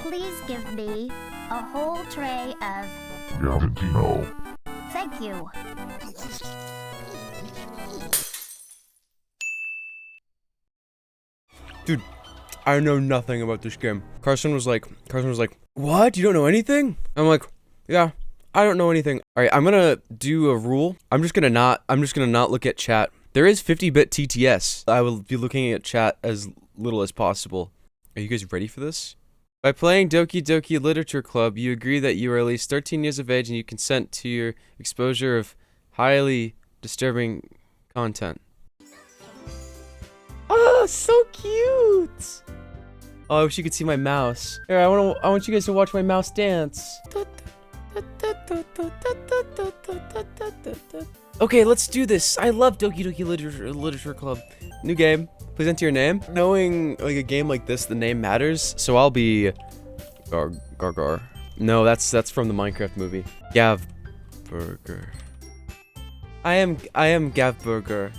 Please give me a whole tray of Gavintino. Thank you. Dude, I know nothing about this game. Carson was like, what? You don't know anything? I'm like, yeah, I don't know anything. All right, I'm gonna do a rule. I'm just gonna not look at chat. There is 50-bit TTS. I will be looking at chat as little as possible. Are you guys ready for this? By playing Doki Doki Literature Club, you agree that you are at least 13 years of age and you consent to your exposure of highly disturbing content. Oh, so cute! Oh, I wish you could see my mouse. Here, I want you guys to watch my mouse dance. Okay, let's do this. I love Doki Doki Literature Club. New game. Please enter your name. Knowing like a game like this, the name matters. So I'll be Gar. No, that's from the Minecraft movie. Gav Burger. I am Gav Burger.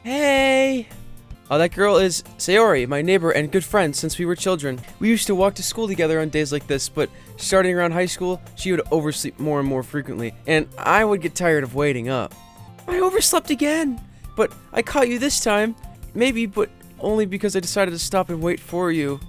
Hey! Oh, that girl is Sayori, my neighbor and good friend since we were children. We used to walk to school together on days like this, but starting around high school, she would oversleep more and more frequently, and I would get tired of waiting up. I overslept again! But I caught you this time. Maybe, but only because I decided to stop and wait for you.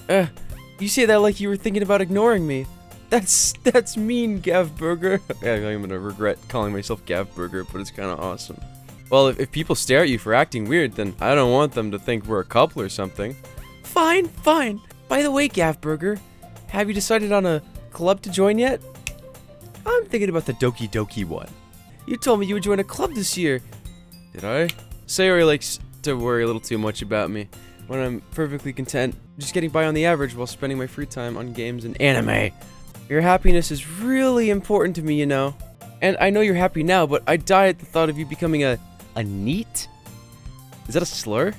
You say that like you were thinking about ignoring me. That's mean, Gav Burger. Yeah, I'm gonna regret calling myself Gav Burger, but it's kinda awesome. Well, if people stare at you for acting weird, then I don't want them to think we're a couple or something. Fine. By the way, Gav Burger, have you decided on a club to join yet? I'm thinking about the Doki Doki one. You told me you would join a club this year. Did I? Sayori likes to worry a little too much about me, when I'm perfectly content just getting by on the average while spending my free time on games and anime. Your happiness is really important to me, you know. And I know you're happy now, but I die at the thought of you becoming a neat? Is that a slur?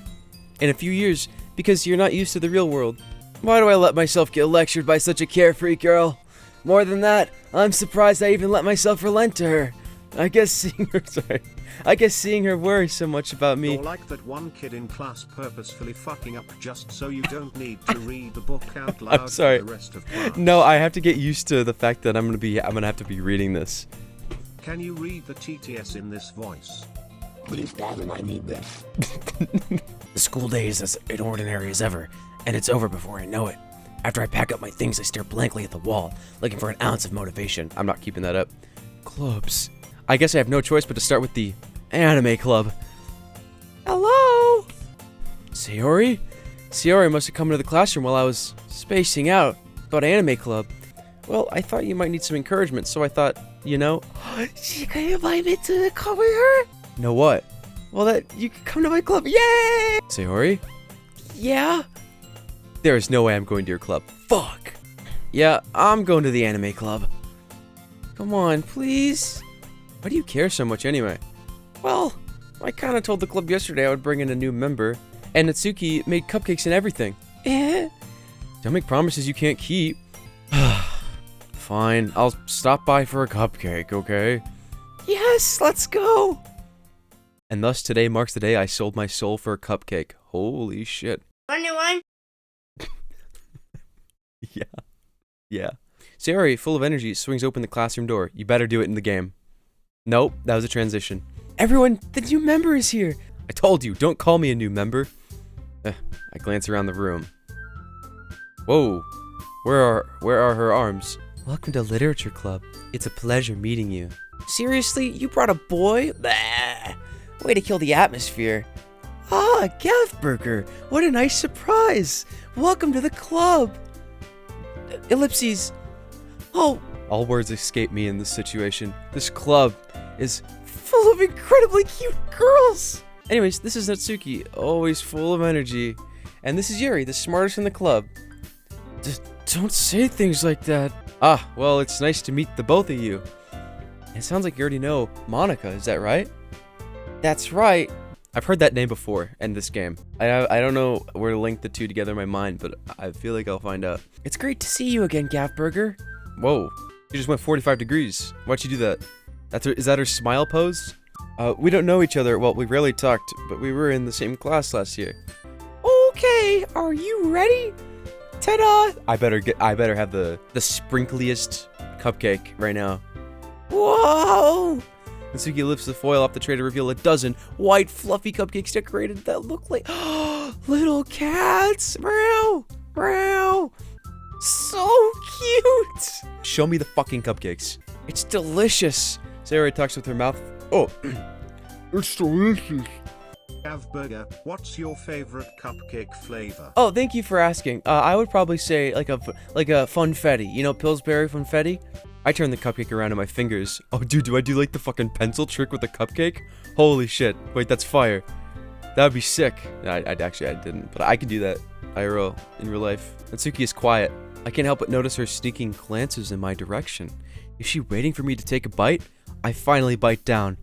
In a few years, because you're not used to the real world. Why do I let myself get lectured by such a carefree girl? More than that, I'm surprised I even let myself relent to her. I guess seeing her worry so much about me. You're like that one kid in class purposefully fucking up just so you don't need to read the book out loud I'm sorry. for the rest of class. No, I have to get used to the fact that I'm gonna have to be reading this. Can you read the TTS in this voice? Please, Gavin, I need this. The school day is as ordinary as ever, and it's over before I know it. After I pack up my things, I stare blankly at the wall, looking for an ounce of motivation. I'm not keeping that up. Clubs. I guess I have no choice but to start with the anime club. Hello? Sayori? Sayori must have come into the classroom while I was spacing out about anime club. Well, I thought you might need some encouragement, so I thought, you know... She could invite me to come with her? Know what? Well, that you can come to my club. Yay! Sayori? Yeah? There is no way I'm going to your club. Fuck! Yeah, I'm going to the anime club. Come on, please. Why do you care so much anyway? Well, I kinda told the club yesterday I would bring in a new member, and Natsuki made cupcakes and everything. Don't make promises you can't keep. Fine, I'll stop by for a cupcake, okay? Yes, let's go! And thus today marks the day I sold my soul for a cupcake. Holy shit. Anyone? Yeah. Sayori, full of energy, swings open the classroom door. You better do it in the game. Nope, that was a transition. Everyone, the new member is here. I told you, don't call me a new member. I glance around the room. Whoa, where are her arms? Welcome to Literature Club. It's a pleasure meeting you. Seriously? You brought a boy? Bah. Way to kill the atmosphere. Ah, Gav Burger. What a nice surprise. Welcome to the club. Ellipses. Oh. All words escape me in this situation. This club is full of incredibly cute girls. Anyways, this is Natsuki, always full of energy. And this is Yuri, the smartest in the club. Just don't say things like that. Ah, well, it's nice to meet the both of you. It sounds like you already know Monica, is that right? That's right. I've heard that name before in this game. I don't know where to link the two together in my mind, but I feel like I'll find out. It's great to see you again, Gav Burger. Whoa, you just went 45 degrees. Why'd you do that? Is that her smile pose? We don't know each other. Well, we rarely talked, but we were in the same class last year. Okay, are you ready? Ta-da! I better have the sprinkliest cupcake right now. Whoa! Natsuki lifts the foil off the tray to reveal a dozen white fluffy cupcakes decorated that look like little cats. Meow! Meow! So cute! Show me the fucking cupcakes. It's delicious. Sayori talks with her mouth. Oh, it's delicious. Gav Burger, what's your favorite cupcake flavor? Oh, thank you for asking. I would probably say like a funfetti. You know, Pillsbury funfetti. I turn the cupcake around in my fingers. Oh, dude, do I do like the fucking pencil trick with the cupcake? Holy shit! Wait, that's fire. That would be sick. I didn't, but I could do that. IRL in real life. Natsuki is quiet. I can't help but notice her sneaking glances in my direction. Is she waiting for me to take a bite? I finally bite down.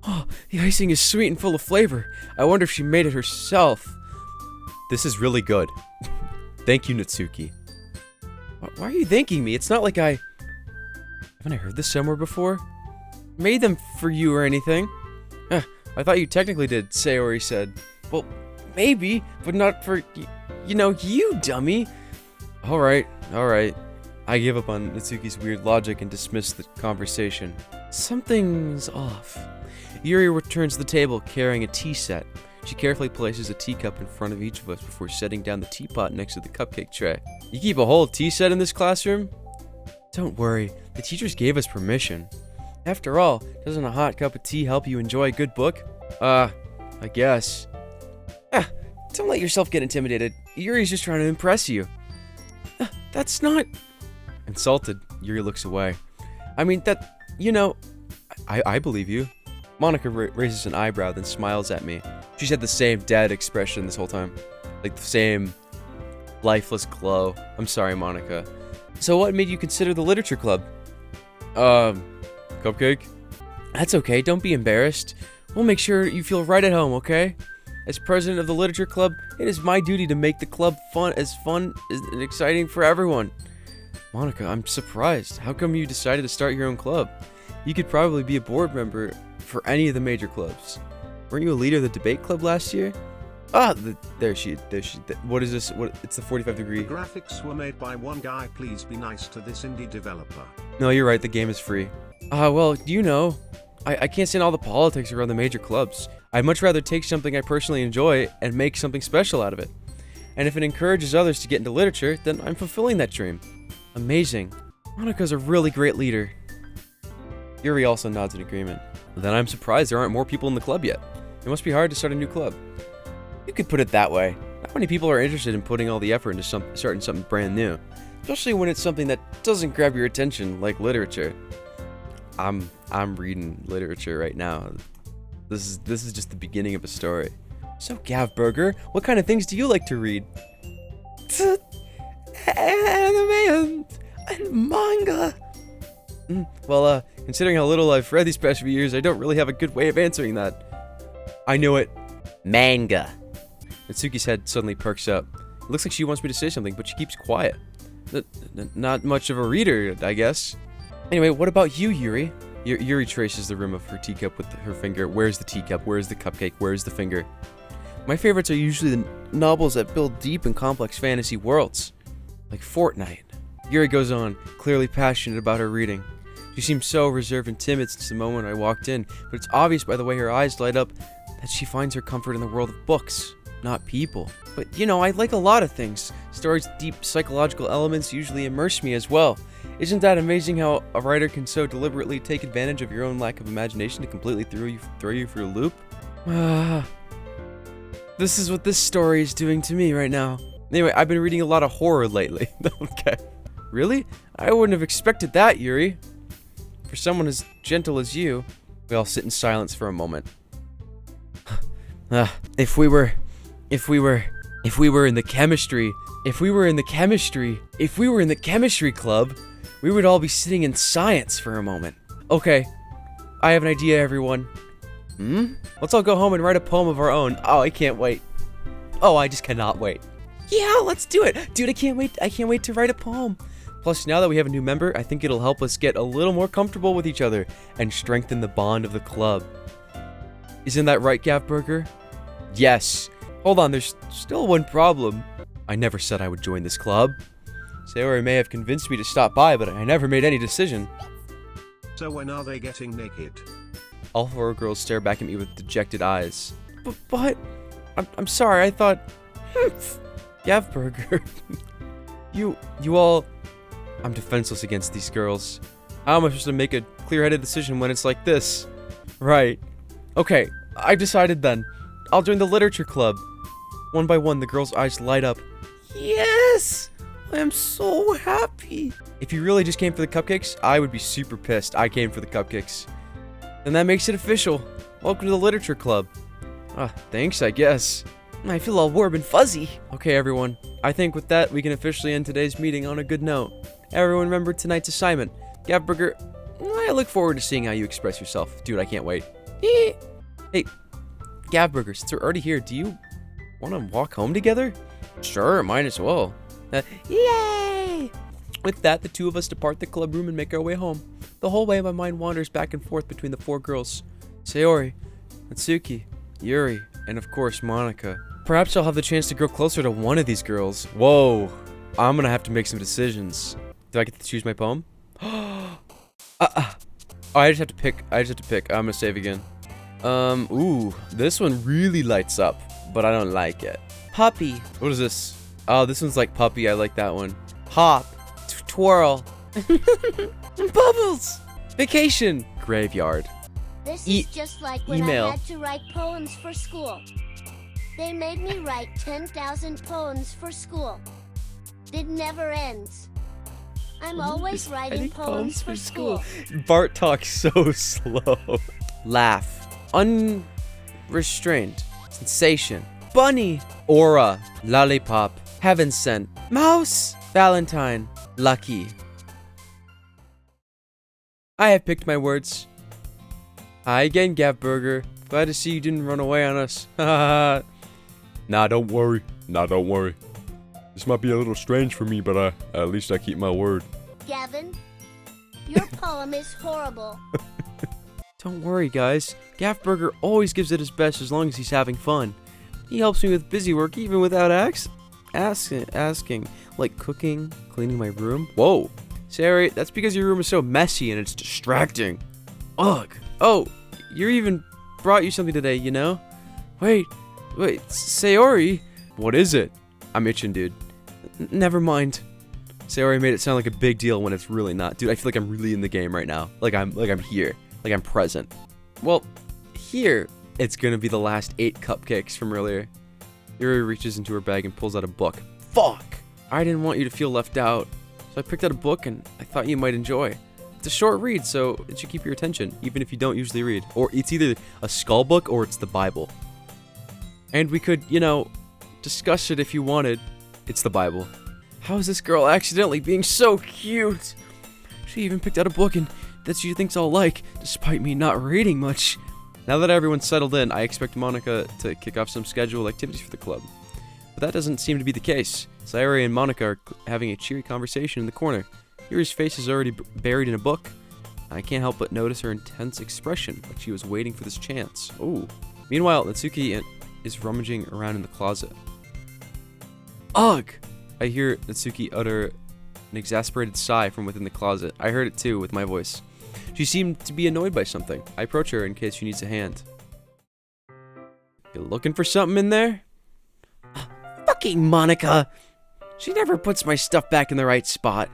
Oh, the icing is sweet and full of flavor. I wonder if she made it herself. This is really good. Thank you, Natsuki. Why are you thanking me? It's not like haven't I heard this somewhere before? Made them for you or anything. I thought you technically did, Sayori said. Well, maybe, but not for, you dummy. Alright. I give up on Natsuki's weird logic and dismiss the conversation. Something's off. Yuri returns to the table carrying a tea set. She carefully places a teacup in front of each of us before setting down the teapot next to the cupcake tray. You keep a whole tea set in this classroom? Don't worry, the teachers gave us permission. After all, doesn't a hot cup of tea help you enjoy a good book? I guess. Don't let yourself get intimidated. Yuri's just trying to impress you. That's not... Insulted, Yuri looks away. I mean, I believe you. Monica raises an eyebrow, then smiles at me. She's had the same dead expression this whole time. Like the same lifeless glow. I'm sorry, Monica. So what made you consider the literature club? Cupcake? That's okay, don't be embarrassed. We'll make sure you feel right at home, okay? As president of the literature club, it is my duty to make the club fun and exciting for everyone. Monica, I'm surprised. How come you decided to start your own club? You could probably be a board member for any of the major clubs. Weren't you a leader of the debate club last year? There she. What is this? It's the 45 degree. The graphics were made by one guy. Please be nice to this indie developer. No, you're right. The game is free. Well, I can't stand all the politics around the major clubs. I'd much rather take something I personally enjoy and make something special out of it. And if it encourages others to get into literature, then I'm fulfilling that dream. Amazing. Monica's a really great leader. Yuri also nods in agreement. Then I'm surprised there aren't more people in the club yet. It must be hard to start a new club. You could put it that way. Not many people are interested in putting all the effort into starting something brand new. Especially when it's something that doesn't grab your attention, like literature. I'm reading literature right now. This is just the beginning of a story. So, Gav Burger, what kind of things do you like to read? Anime and manga. Well, considering how little I've read these past few years, I don't really have a good way of answering that. I knew it. Manga. Natsuki's head suddenly perks up. It looks like she wants me to say something, but she keeps quiet. Not much of a reader, I guess. Anyway, what about you, Yuri? Yuri traces the rim of her teacup with her finger. Where's the teacup? Where's the cupcake? Where's the finger? My favorites are usually the novels that build deep and complex fantasy worlds. Like Fortnite. Yuri goes on, clearly passionate about her reading. She seemed so reserved and timid since the moment I walked in, but it's obvious by the way her eyes light up that she finds her comfort in the world of books, not people. But, I like a lot of things. Stories with deep psychological elements usually immerse me as well. Isn't that amazing how a writer can so deliberately take advantage of your own lack of imagination to completely throw you for a loop? This is what this story is doing to me right now. Anyway, I've been reading a lot of horror lately. Okay. Really? I wouldn't have expected that, Yuri. For someone as gentle as you. We all sit in silence for a moment. If we were in the chemistry club, we would all be sitting in science for a moment. Okay, I have an idea, everyone. Let's all go home and write a poem of our own. Oh, I can't wait. Oh, I just cannot wait. Yeah, let's do it. Dude, I can't wait to write a poem. Plus, now that we have a new member, I think it'll help us get a little more comfortable with each other and strengthen the bond of the club. Isn't that right, Gavburger? Yes. Hold on, there's still one problem. I never said I would join this club. Sayori may have convinced me to stop by, but I never made any decision. So when are they getting naked? All four girls stare back at me with dejected eyes. But I'm sorry, I thought... Gavburger. You all... I'm defenseless against these girls. How am I supposed to make a clear-headed decision when it's like this? Right. Okay, I decided then. I'll join the literature club. One by one, the girls' eyes light up. Yes! I am so happy. If you really just came for the cupcakes, I would be super pissed. I came for the cupcakes. Then that makes it official. Welcome to the literature club. Thanks, I guess. I feel all warm and fuzzy. Okay, everyone. I think with that, we can officially end today's meeting on a good note. Everyone remember tonight's assignment. Gavburger, I look forward to seeing how you express yourself. Dude, I can't wait. Hey, Gavburger, since we're already here, do you want to walk home together? Sure, might as well. Yay! With that, the two of us depart the club room and make our way home. The whole way, my mind wanders back and forth between the four girls. Sayori, Natsuki, Yuri, and of course, Monika. Perhaps I'll have the chance to grow closer to one of these girls. Whoa, I'm gonna have to make some decisions. Do I get to choose my poem? Oh, I just have to pick. I'm gonna save again. Ooh, this one really lights up, but I don't like it. Puppy. What is this? Oh, this one's like puppy. I like that one. Hop. Twirl. Bubbles. Vacation. Graveyard. This is just like when email. I had to write poems for school. They made me write 10,000 poems for school. It never ends. I'm always writing poems for school. Bart talks so slow. Laugh. Unrestrained. Sensation. Bunny. Aura. Lollipop. Heaven sent. Mouse. Valentine. Lucky. I have picked my words. Hi again, Gavburger. Glad to see you didn't run away on us. Nah, don't worry. This might be a little strange for me, but at least I keep my word. Gavin, your poem is horrible. Don't worry, guys. Gavburger always gives it his best as long as he's having fun. He helps me with busy work even without asking. Like cooking, cleaning my room. Whoa. Sayori, that's because your room is so messy and it's distracting. Ugh. Oh, you even brought you something today, you know? Wait, Sayori? What is it? I'm itching, dude. Never mind. Sayori made it sound like a big deal when it's really not. Dude, I feel like I'm really in the game right now. Like I'm here. Like I'm present. Well, here, it's gonna be the last 8 cupcakes from earlier. Yuri reaches into her bag and pulls out a book. Fuck! I didn't want you to feel left out, so I picked out a book and I thought you might enjoy. It's a short read, so it should keep your attention, even if you don't usually read. Or it's either a skull book or it's the Bible. And we could, discuss it if you wanted. It's the Bible. How is this girl accidentally being so cute? She even picked out a book and that she thinks I'll like, despite me not reading much. Now that everyone's settled in, I expect Monika to kick off some scheduled activities for the club. But that doesn't seem to be the case. Sayori and Monika are having a cheery conversation in the corner. Yuri's face is already buried in a book. I can't help but notice her intense expression, like she was waiting for this chance. Ooh. Meanwhile, Natsuki is rummaging around in the closet. Ugh! I hear Natsuki utter an exasperated sigh from within the closet. I heard it too, with my voice. She seemed to be annoyed by something. I approach her in case she needs a hand. You looking for something in there? Fucking Monika! She never puts my stuff back in the right spot.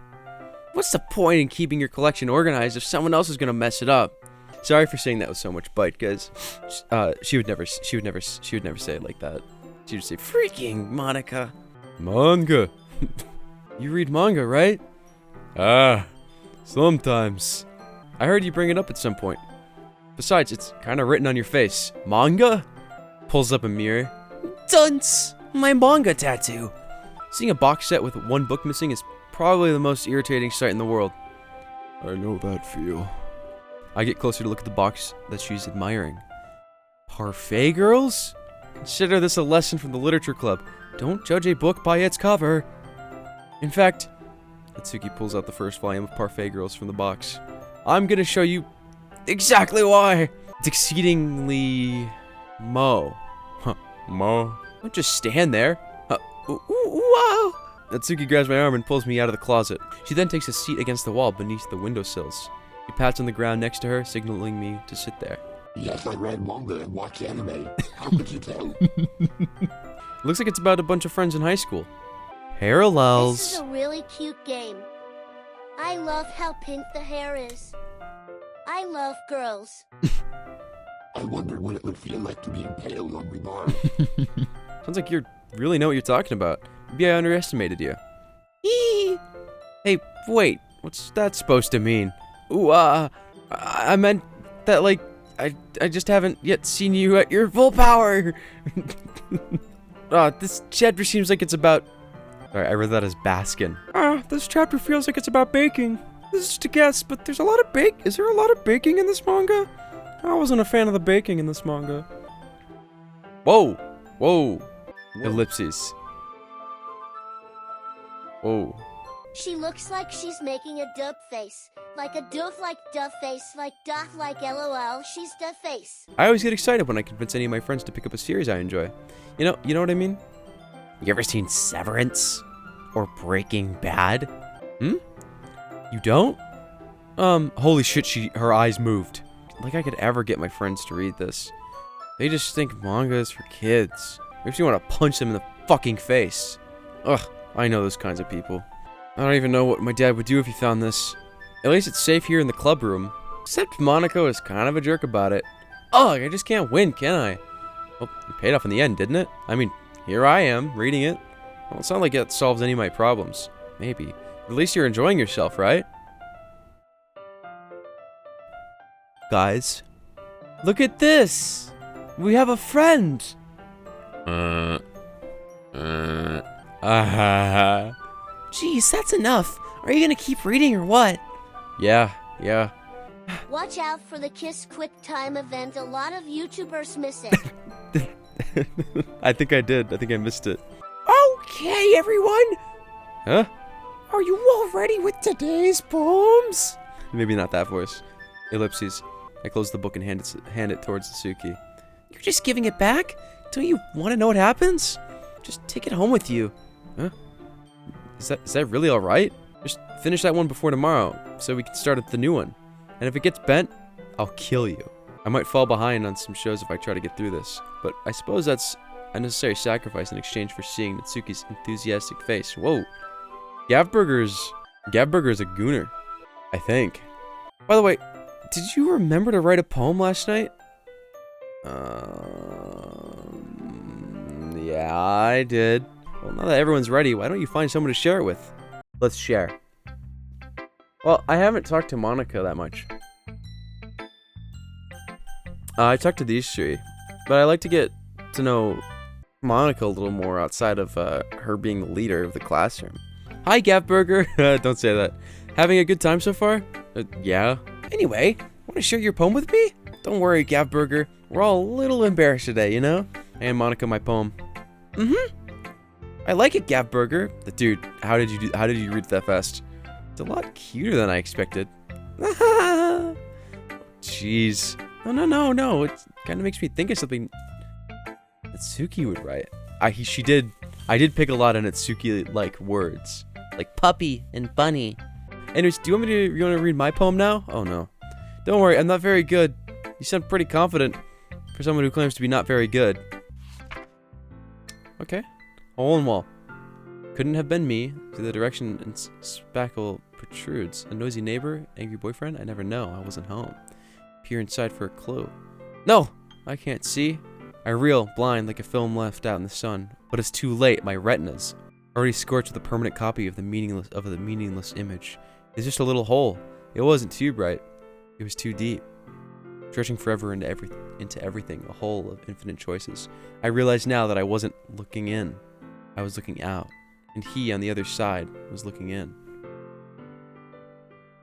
What's the point in keeping your collection organized if someone else is gonna mess it up? Sorry for saying that with so much bite, guys. She would never say it like that. She would say, "Freaking Monika." Manga. You read manga, right? Sometimes. I heard you bring it up at some point. Besides, it's kind of written on your face. Manga? Pulls up a mirror. Dunce! My manga tattoo. Seeing a box set with one book missing is probably the most irritating sight in the world. I know that feel. I get closer to look at the box that she's admiring. Parfait girls? Consider this a lesson from the literature club. Don't judge a book by its cover. In fact, Natsuki pulls out the first volume of Parfait Girls from the box. I'm gonna show you exactly why. It's exceedingly Mo. Huh. Mo. Don't just stand there. Wow. Natsuki grabs my arm and pulls me out of the closet. She then takes a seat against the wall beneath the windowsills. She pats on the ground next to her, signaling me to sit there. Yes, I read manga and watch anime. How could you tell? It looks like it's about a bunch of friends in high school. This Parallels. is a really cute game. I love how pink the hair is. I love girls. I wonder what it would feel like to be impaled on rebar. Sounds like you really know what you're talking about. Maybe I underestimated you. Eee. Hey, wait. What's that supposed to mean? Ooh, I meant that, like, I just haven't yet seen you at your full power. This chapter seems like it's about... Sorry, I read that as Baskin. This chapter feels like it's about baking. This is just a guess, but there's a lot of Is there a lot of baking in this manga? I wasn't a fan of the baking in this manga. Whoa. Whoa. Ellipses. Whoa. She looks like she's making a dove face. Like a dove like dove face, like doth like LOL, she's dove face. I always get excited when I convince any of my friends to pick up a series I enjoy. You know what I mean? You ever seen Severance? Or Breaking Bad? You don't? Holy shit, her eyes moved. Like I could ever get my friends to read this. They just think manga is for kids. Makes me want to punch them in the fucking face. Ugh, I know those kinds of people. I don't even know what my dad would do if he found this. At least it's safe here in the club room. Except Monaco is kind of a jerk about it. Ugh, I just can't win, can I? Well, it paid off in the end, didn't it? I mean, here I am, reading it. Well, it's not like it solves any of my problems. Maybe. At least you're enjoying yourself, right? Guys, look at this! We have a friend! Jeez, that's enough. Are you gonna keep reading or what? Yeah. Watch out for the Kiss Quick Time event, a lot of YouTubers miss it. I think I did. I think I missed it. Okay, everyone. Huh? Are you all ready with today's poems? Maybe not that voice. Ellipses. I close the book and hand it towards Suki. You're just giving it back? Don't you want to know what happens? Just take it home with you. Huh? Is that really alright? Just finish that one before tomorrow, so we can start at the new one. And if it gets bent, I'll kill you. I might fall behind on some shows if I try to get through this, but I suppose that's a necessary sacrifice in exchange for seeing Natsuki's enthusiastic face. Whoa. Gavburger's a gooner, I think. By the way, did you remember to write a poem last night? Yeah, I did. Well, now that everyone's ready, why don't you find someone to share it with? Let's share. Well, I haven't talked to Monica that much. I talked to these three, but I like to get to know Monica a little more outside of her being the leader of the classroom. Hi, Gavburger. Don't say that. Having a good time so far? Yeah. Anyway, want to share your poem with me? Don't worry, Gavburger. We're all a little embarrassed today, you know? And Monica, my poem. I like it, Gavburger. Dude, how did you read that fast? It's a lot cuter than I expected. Jeez. No. It kind of makes me think of something Natsuki would write. I did pick a lot of Natsuki-like words. Like puppy and bunny. Anyways, you want to read my poem now? Oh no. Don't worry, I'm not very good. You sound pretty confident for someone who claims to be not very good. Okay. Hole in wall. Couldn't have been me. To the direction and spackle protrudes. A noisy neighbor? Angry boyfriend? I never know. I wasn't home. Peer inside for a clue. No! I can't see. I reel, blind, like a film left out in the sun. But it's too late. My retina's already scorched with a permanent copy of the meaningless image. It's just a little hole. It wasn't too bright. It was too deep. Stretching forever into everything. A hole of infinite choices. I realize now that I wasn't looking in. I was looking out. And he, on the other side, was looking in.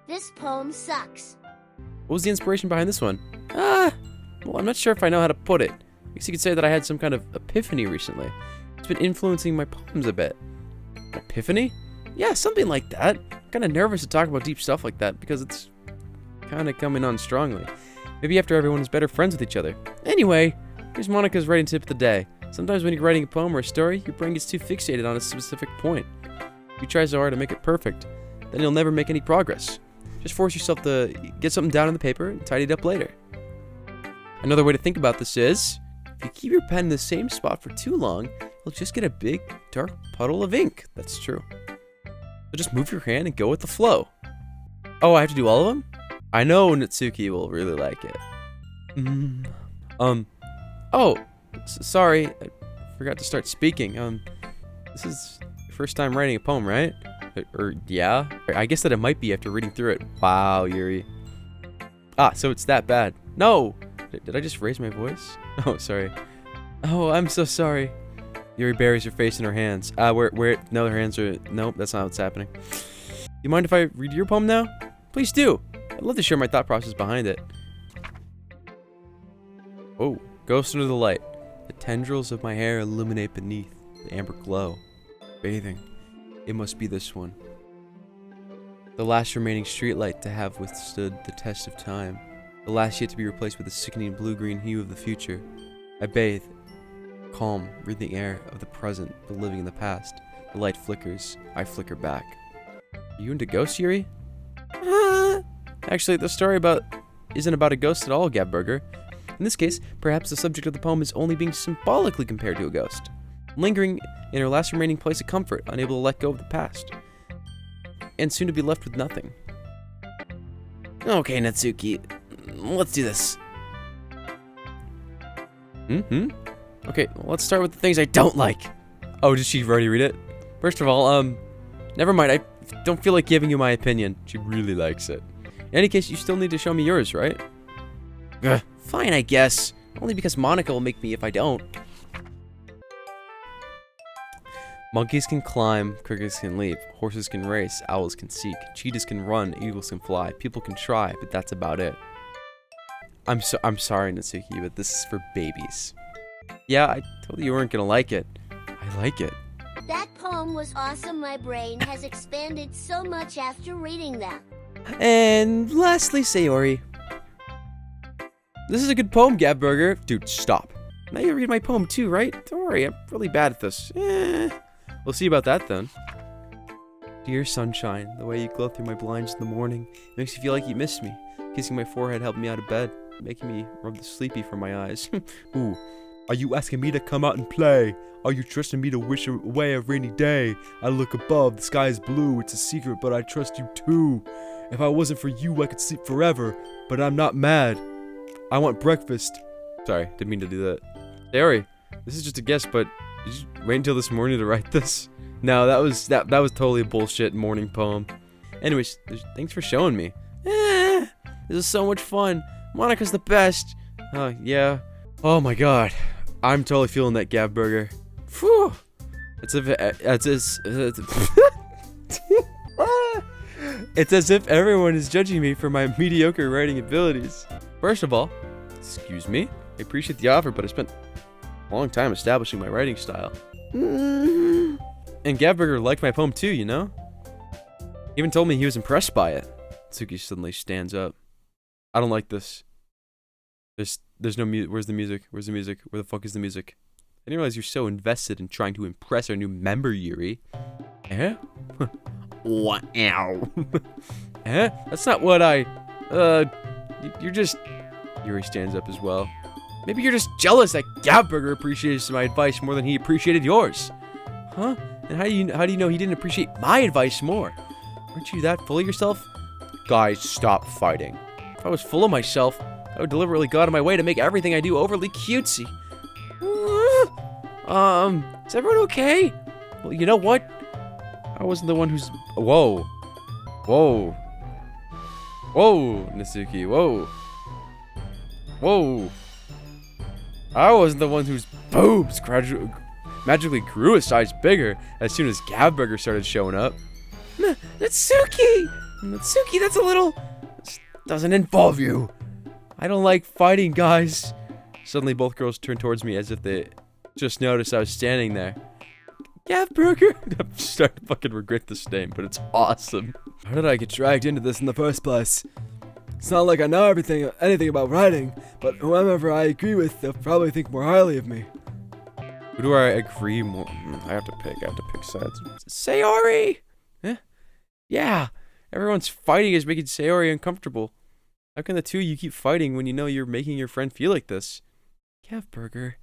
This poem sucks. What was the inspiration behind this one? Well, I'm not sure if I know how to put it. I guess you could say that I had some kind of epiphany recently. It's been influencing my poems a bit. Epiphany? Yeah, something like that. I'm kind of nervous to talk about deep stuff like that because it's kind of coming on strongly. Maybe after everyone is better friends with each other. Anyway, Here's Monica's writing tip of the day. Sometimes when you're writing a poem or a story, your brain gets too fixated on a specific point. If you try so hard to make it perfect, then you'll never make any progress. Just force yourself to get something down on the paper and tidy it up later. Another way to think about this is, if you keep your pen in the same spot for too long, you'll just get a big, dark puddle of ink. That's true. So just move your hand and go with the flow. Oh, I have to do all of them? I know Natsuki will really like it. Sorry, I forgot to start speaking. This is your first time writing a poem, right? Yeah? I guess that it might be after reading through it. Wow, Yuri. Ah, so it's that bad. No! Did I just raise my voice? Oh, sorry. Oh, I'm so sorry. Yuri buries her face in her hands. No, her hands are... Nope, that's not what's happening. You mind if I read your poem now? Please do. I'd love to share my thought process behind it. Oh, ghost under the light. The tendrils of my hair illuminate beneath the amber glow. Bathing. It must be this one. The last remaining streetlight to have withstood the test of time. The last yet to be replaced with the sickening blue-green hue of the future. I bathe. Calm, breathe the air of the present, but living in the past. The light flickers. I flicker back. Are you into ghosts, Yuri? Actually, the story isn't about a ghost at all, Gabburger. In this case, perhaps the subject of the poem is only being symbolically compared to a ghost, lingering in her last remaining place of comfort, unable to let go of the past, and soon to be left with nothing. Okay, Natsuki, let's do this. Okay, well, let's start with the things I don't like. Oh, did she already read it? First of all, never mind, I don't feel like giving you my opinion. She really likes it. In any case, you still need to show me yours, right? Ugh, fine, I guess. Only because Monica will make me if I don't. Monkeys can climb, crickets can leap, horses can race, owls can seek, cheetahs can run, eagles can fly, people can try, but that's about it. I'm sorry, Natsuki, but this is for babies. Yeah, I told you weren't gonna like it. I like it. That poem was awesome. My brain has expanded so much after reading that. And lastly, Sayori. This is a good poem, Gabburger. Dude, stop. Now you read my poem too, right? Don't worry, I'm really bad at this. We'll see about that then. Dear sunshine, the way you glow through my blinds in the morning makes me feel like you missed me. Kissing my forehead helped me out of bed, making me rub the sleepy from my eyes. Ooh, are you asking me to come out and play? Are you trusting me to wish away a rainy day? I look above, the sky is blue, it's a secret, but I trust you too. If I wasn't for you, I could sleep forever, but I'm not mad. I want breakfast. Sorry, didn't mean to do that. Sayori, this is just a guess, but did you wait until this morning to write this? No, that was totally a bullshit morning poem. Anyways, thanks for showing me. This is so much fun. Monica's the best. Yeah. Oh my god. I'm totally feeling that Gabburger. Phew. It's as if everyone is judging me for my mediocre writing abilities. First of all, excuse me, I appreciate the offer, but I spent a long time establishing my writing style. And Gabburger liked my poem too, you know? He even told me he was impressed by it. Tsuki suddenly stands up. I don't like this. There's no music. Where's the music? Where's the music? Where the fuck is the music? I didn't realize you're so invested in trying to impress our new member, Yuri. Eh? What? Ow. Eh? That's not what you're just... Yuri stands up as well. Maybe you're just jealous that Gabburger appreciates my advice more than he appreciated yours. Huh? And how do you know he didn't appreciate my advice more? Aren't you that full of yourself? Guys, stop fighting. If I was full of myself, I would deliberately go out of my way to make everything I do overly cutesy. Is everyone okay? Well, you know what? I wasn't the one who's... Whoa. Whoa. Whoa, Natsuki, whoa. Whoa. I wasn't the one whose boobs magically grew a size bigger as soon as Gabburger started showing up. Natsuki! Natsuki, that's a little... This doesn't involve you. I don't like fighting, guys. Suddenly, both girls turned towards me as if they just noticed I was standing there. Gabburger? I'm starting to fucking regret this name, but it's awesome. How did I get dragged into this in the first place? It's not like I know anything about writing, but whoever I agree with, they'll probably think more highly of me. Who do I agree more? I have to pick sides. Sayori! Huh? Yeah, everyone's fighting is making Sayori uncomfortable. How can the two of you keep fighting when you know you're making your friend feel like this? Calfburger.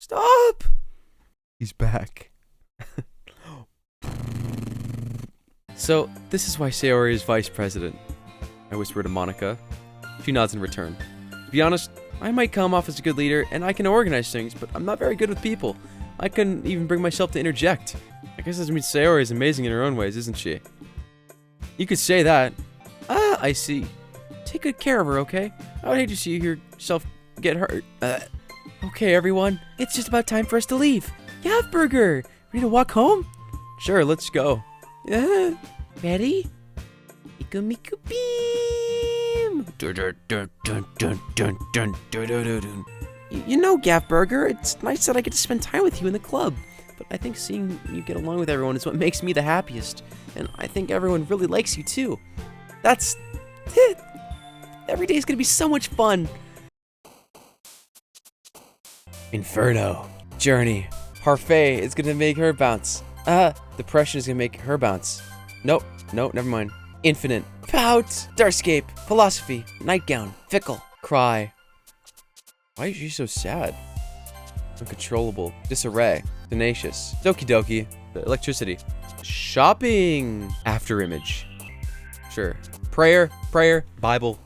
Stop! He's back. So, this is why Sayori is vice president. I whisper to Monica. She nods in return. To be honest, I might come off as a good leader, and I can organize things, but I'm not very good with people. I couldn't even bring myself to interject. I guess this means Sayori is amazing in her own ways, isn't she? You could say that. Ah, I see. Take good care of her, okay? I would hate to see yourself get hurt. Okay, everyone. It's just about time for us to leave. Calfburger! Ready to walk home? Sure, let's go. Ready? Miku Miku Beam! You know, Calfburger, it's nice that I get to spend time with you in the club. But I think seeing you get along with everyone is what makes me the happiest. And I think everyone really likes you, too. That's... Every day is gonna be so much fun. Inferno. Journey. Parfait is gonna make her bounce. Depression is gonna make her bounce. Nope, never mind. Infinite. Pout. Starscape. Philosophy. Nightgown. Fickle. Cry. Why is she so sad? Uncontrollable. Disarray. Tenacious. Doki Doki. Electricity. Shopping. After image. Sure. Prayer. Bible.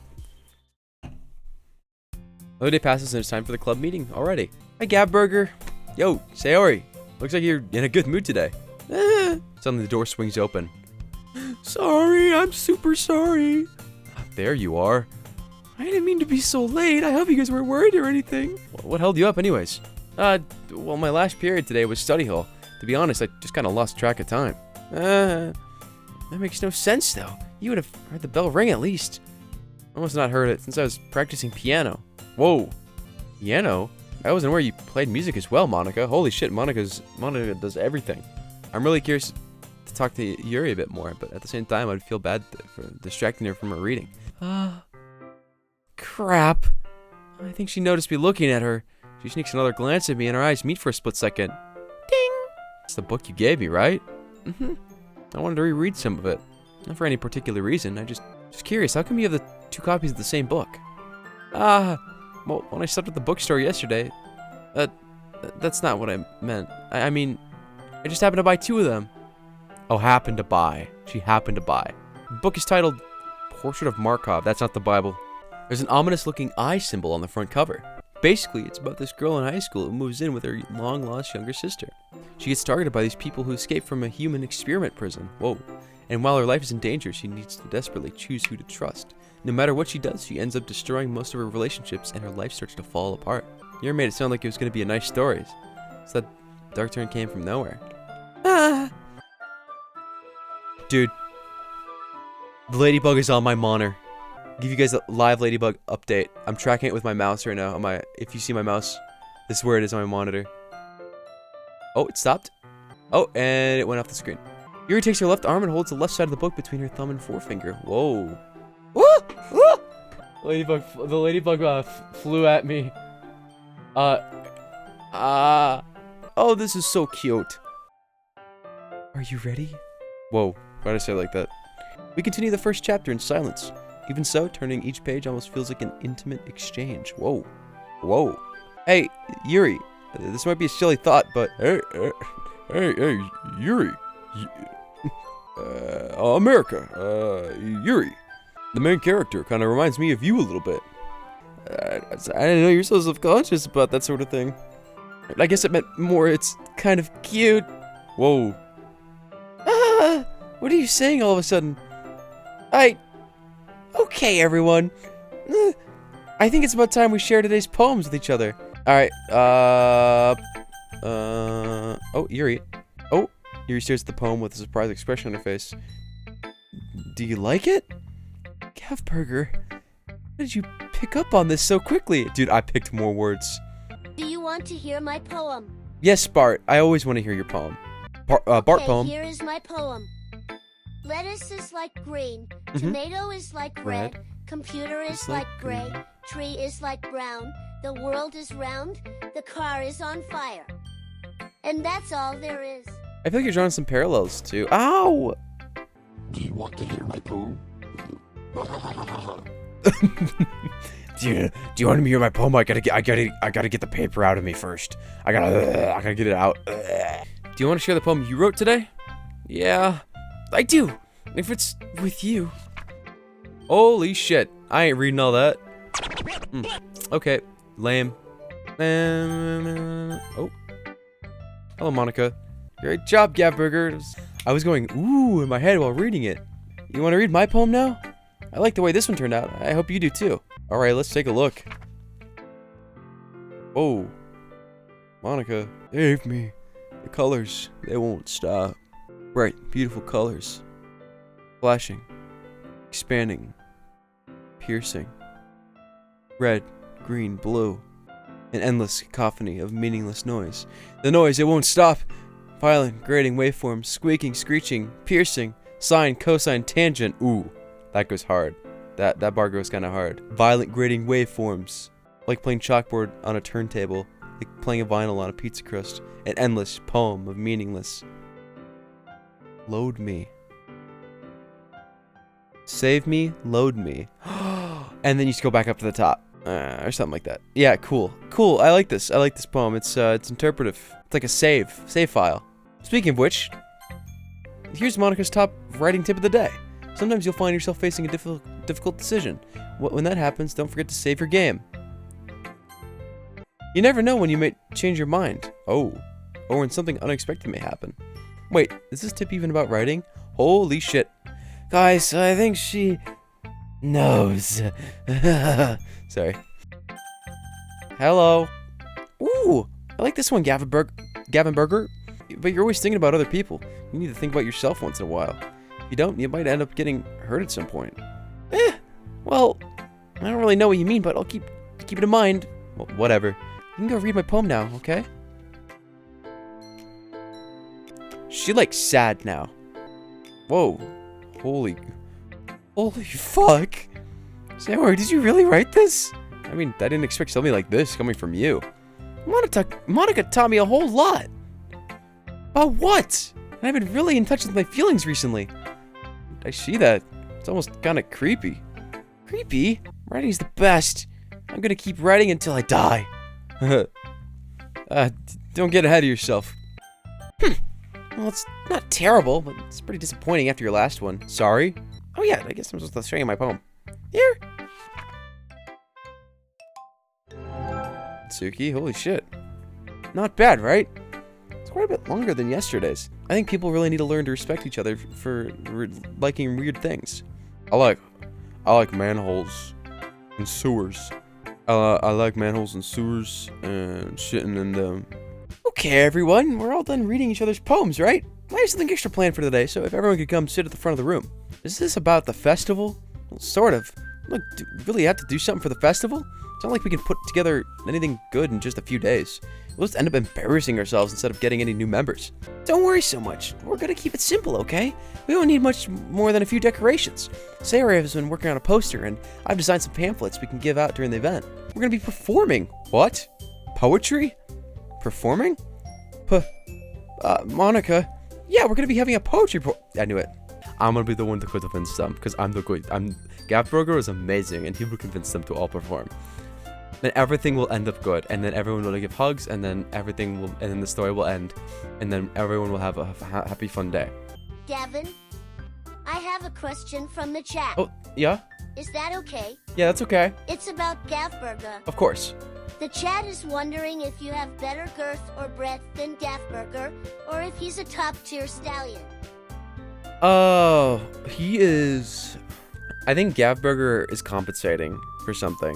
Another day passes and it's time for the club meeting already. Hi, Gabburger. Yo, Sayori. Looks like you're in a good mood today. Suddenly the door swings open. Sorry, I'm super sorry. There you are. I didn't mean to be so late. I hope you guys weren't worried or anything. What held you up anyways? Well, my last period today was study hall. To be honest, I just kind of lost track of time. That makes no sense though. You would have heard the bell ring at least. I must not heard it since I was practicing piano. Whoa, piano? I wasn't aware you played music as well, Monica. Holy shit, Monica does everything. I'm really curious to talk to Yuri a bit more, but at the same time, I'd feel bad for distracting her from her reading. Crap. I think she noticed me looking at her. She sneaks another glance at me and our eyes meet for a split second. Ding! It's the book you gave me, right? Mm-hmm. I wanted to reread some of it. Not for any particular reason. I just curious, how come you have the two copies of the same book? Well, when I stopped at the bookstore yesterday, that's not what I meant. I mean, I just happened to buy two of them. Oh, happened to buy. She happened to buy. The book is titled Portrait of Markov. That's not the Bible. There's an ominous-looking eye symbol on the front cover. Basically, it's about this girl in high school who moves in with her long-lost younger sister. She gets targeted by these people who escape from a human experiment prison. Whoa. And while her life is in danger, she needs to desperately choose who to trust. No matter what she does, she ends up destroying most of her relationships and her life starts to fall apart. You made it sound like it was going to be a nice story. So that dark turn came from nowhere. Dude. The ladybug is on my monitor. Give you guys a live ladybug update. I'm tracking it with my mouse right now. If you see my mouse, this is where it is on my monitor. Oh, it stopped. Oh, and it went off the screen. Yuri takes her left arm and holds the left side of the book between her thumb and forefinger. Whoa. Woo! The ladybug flew at me. Oh, this is so cute. Are you ready? Whoa, why'd I say it like that? We continue the first chapter in silence. Even so, turning each page almost feels like an intimate exchange. Whoa. Whoa. Hey, Yuri. This might be a silly thought, but... Hey, Yuri. America. Yuri. The main character kind of reminds me of you a little bit. I didn't know you're so self-conscious about that sort of thing. I guess it meant more it's kind of cute. Whoa. What are you saying all of a sudden? Okay, everyone. I think it's about time we share today's poems with each other. Alright, oh, Yuri. Oh, Yuri stares at the poem with a surprised expression on her face. Do you like it? Calfburger, how did you pick up on this so quickly? Dude, I picked more words. Do you want to hear my poem? Yes, Bart. I always want to hear your poem. Bart poem. Here is my poem. Lettuce is like green, tomato is like red, Computer is It's like like gray, green. tree is like brown, the world is round, the car is on fire. And that's all there is. I feel like you're drawing some parallels too. Ow! Do you want to hear my poem? Do you want to hear my poem? I gotta get the paper out of me first. I gotta get it out. Do you want to share the poem you wrote today? Yeah, I do. If it's with you. Holy shit! I ain't reading all that. Okay, lame. Oh, hello, Monica. Great job, Gavburger. I was going ooh in my head while reading it. You want to read my poem now? I like the way this one turned out. I hope you do too. All right, let's take a look. Oh, Monica, save me. The colors, they won't stop. Bright, beautiful colors. Flashing, expanding, piercing. Red, green, blue. An endless cacophony of meaningless noise. The noise, it won't stop. Violent, grating waveforms, squeaking, screeching, piercing, sine, cosine, tangent. Ooh, that goes hard. That bar goes kind of hard. Violent, grating waveforms. Like playing chalkboard on a turntable. Like playing a vinyl on a pizza crust. An endless poem of meaningless. Load me. Save me, load me. And then you just go back up to the top. Or something like that. Yeah, cool. Cool, I like this. I like this poem. It's interpretive. It's like a save file. Speaking of which, here's Monica's top writing tip of the day. Sometimes you'll find yourself facing a difficult decision. When that happens, don't forget to save your game. You never know when you may change your mind. Oh, or when something unexpected may happen. Wait, is this tip even about writing? Holy shit. Guys, I think she knows. Sorry. Hello. Ooh, I like this one, Gavin Burger. But you're always thinking about other people. You need to think about yourself once in a while. If you don't, you might end up getting hurt at some point. Well, I don't really know what you mean, but I'll keep it in mind. Well, whatever. You can go read my poem now, okay? She like sad now. Whoa. Holy fuck. Samuel, did you really write this? I mean, I didn't expect something like this coming from you. Monica taught me a whole lot. About what? And I've been really in touch with my feelings recently. I see that. It's almost kind of creepy. Creepy? Writing's the best. I'm gonna keep writing until I die. Don't get ahead of yourself. Well, it's not terrible, but it's pretty disappointing after your last one. Sorry. Oh yeah, I guess I'm supposed to show you my poem. Here. Suki, holy shit. Not bad, right? It's quite a bit longer than yesterday's. I think people really need to learn to respect each other for liking weird things. I like manholes and sewers. I like manholes and sewers and shitting in them. Okay, everyone, we're all done reading each other's poems, right? I have something extra planned for today, so if everyone could come sit at the front of the room. Is this about the festival? Well, sort of. Look, do we really have to do something for the festival? It's not like we can put together anything good in just a few days. We'll just end up embarrassing ourselves instead of getting any new members. Don't worry so much. We're gonna keep it simple, okay? We don't need much more than a few decorations. Sarah has been working on a poster, and I've designed some pamphlets we can give out during the event. We're gonna be performing. What? Poetry? Performing? Monica. Yeah, we're gonna be having a poetry I knew it. I'm gonna be the one to convince them, because Gavburger is amazing, and he will convince them to all perform. Then everything will end up good, and then everyone will give hugs, and then and then the story will end, and then everyone will have a happy, fun day. Gavin, I have a question from the chat. Oh, yeah? Is that okay? Yeah, that's okay. It's about Gavburger. Of course. The chat is wondering if you have better girth or breadth than Gavburger, or if he's a top-tier stallion. Oh, he is... I think Gavburger is compensating for something.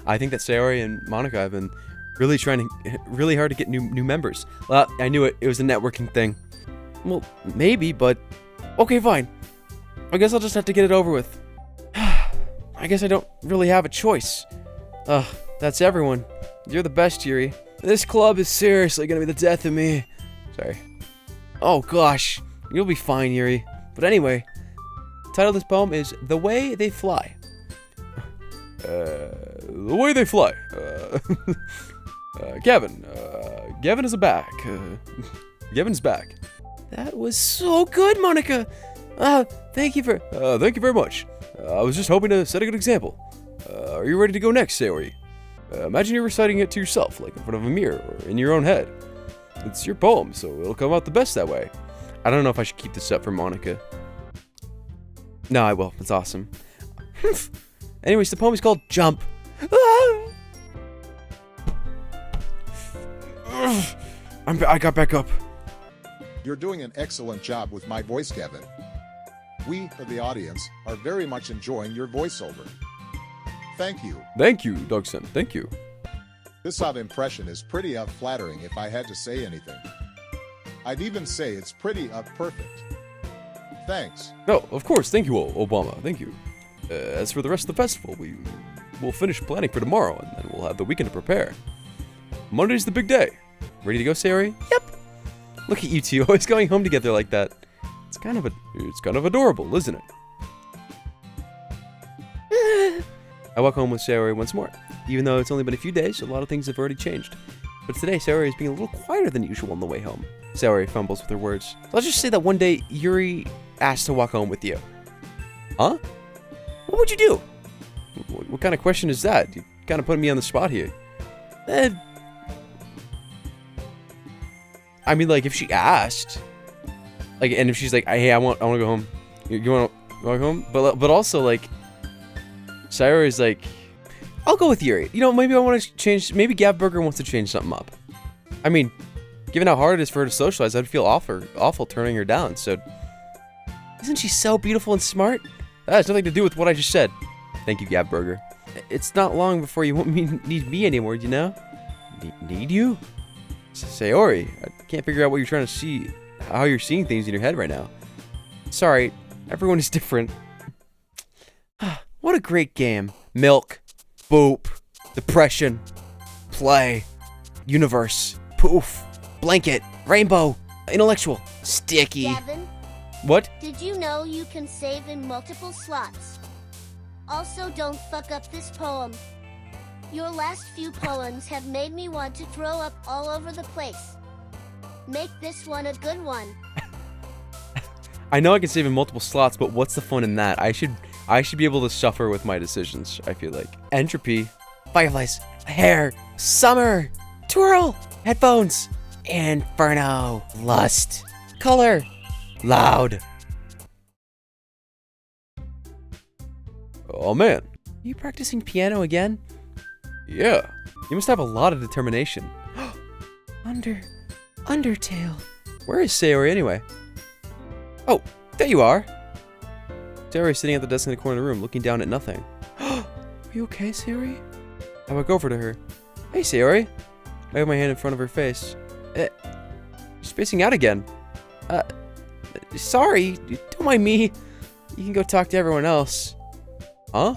I think that Sayori and Monica have been really trying really hard to get new members. Well, I knew it. It was a networking thing. Well, maybe, but... Okay, fine. I guess I'll just have to get it over with. I guess I don't really have a choice. That's everyone. You're the best, Yuri. This club is seriously gonna be the death of me. Sorry. Oh, gosh. You'll be fine, Yuri. But anyway, the title of this poem is The Way They Fly. The way they fly. Gavin. Gavin is back. Gavin's back. That was so good, Monica. Thank you very much. I was just hoping to set a good example. Are you ready to go next, Sayori? Imagine you're reciting it to yourself, like in front of a mirror or in your own head. It's your poem, so it'll come out the best that way. I don't know if I should keep this up for Monica. No, I will. It's awesome. Anyways, the poem is called Jump. I got back up. You're doing an excellent job with my voice, Gavin. We, the audience, are very much enjoying your voiceover. Thank you. Thank you, Doki-san. Thank you. This impression is pretty flattering if I had to say anything. I'd even say it's pretty perfect. Thanks. No, of course. Thank you, Obama. Thank you. As for the rest of the festival, we'll finish planning for tomorrow, and then we'll have the weekend to prepare. Monday's the big day. Ready to go, Sayori? Yep. Look at you two, always going home together like that. It's kind of adorable, isn't it? I walk home with Sayori once more. Even though it's only been a few days, a lot of things have already changed. But today, Sayori is being a little quieter than usual on the way home. Sayori fumbles with her words. Let's just say that one day, Yuri asked to walk home with you. Huh? What would you do? What kind of question is that? You kind of put me on the spot here. I mean, like, if she asked, like, and if she's like, "Hey, I want to go home. You want to go home?" But also, like, Sayori is like, "I'll go with Yuri. You know, maybe I want to change. Maybe Gav Burger wants to change something up. I mean, given how hard it is for her to socialize, I'd feel awful turning her down. So, isn't she so beautiful and smart? That has nothing to do with what I just said. Thank you, Gav Burger. It's not long before you won't need me anymore, you know? Need you? Sayori, I can't figure out what you're trying to see, how you're seeing things in your head right now. Sorry, everyone is different. What a great game. Milk, boop, depression, play, universe, poof, blanket, rainbow, intellectual, sticky. Gavin, What? did you know you can save in multiple slots? Also, don't fuck up this poem. Your last few poems have made me want to throw up all over the place. Make this one a good one. I know I can save in multiple slots, but what's the fun in that? I should be able to suffer with my decisions, I feel like. Entropy, fireflies, hair, summer, twirl, headphones, inferno, lust, color, loud. Oh man. You practicing piano again? Yeah. You must have a lot of determination. Undertale. Where is Sayori anyway? Oh, there you are. Sayori is sitting at the desk in the corner of the room, looking down at nothing. Are you okay, Sayori? I walk over to her. Hey, Sayori. I have my hand in front of her face. She's facing out again. Sorry. Don't mind me. You can go talk to everyone else. Huh?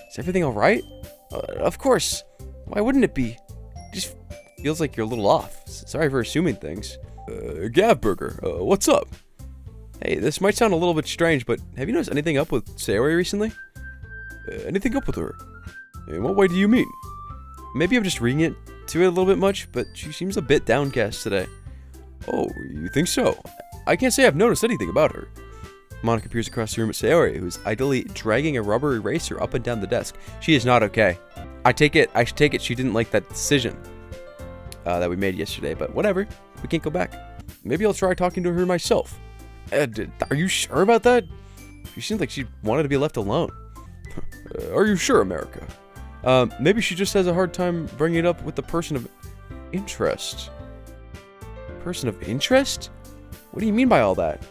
Is everything alright? Of course. Why wouldn't it be? It just feels like you're a little off. Sorry for assuming things. Gav Burger, what's up? Hey, this might sound a little bit strange, but have you noticed anything up with Sayori recently? Anything up with her? In what way do you mean? Maybe I'm just reading it to it a little bit much, but she seems a bit downcast today. Oh, you think so? I can't say I've noticed anything about her. Monica peers across the room at Sayori, who's idly dragging a rubber eraser up and down the desk. She is not okay. I should take it she didn't like that decision that we made yesterday, but whatever. We can't go back. Maybe I'll try talking to her myself. Are you sure about that? She seemed like she wanted to be left alone. Are you sure, America? Maybe she just has a hard time bringing it up with the person of interest. Person of interest? What do you mean by all that?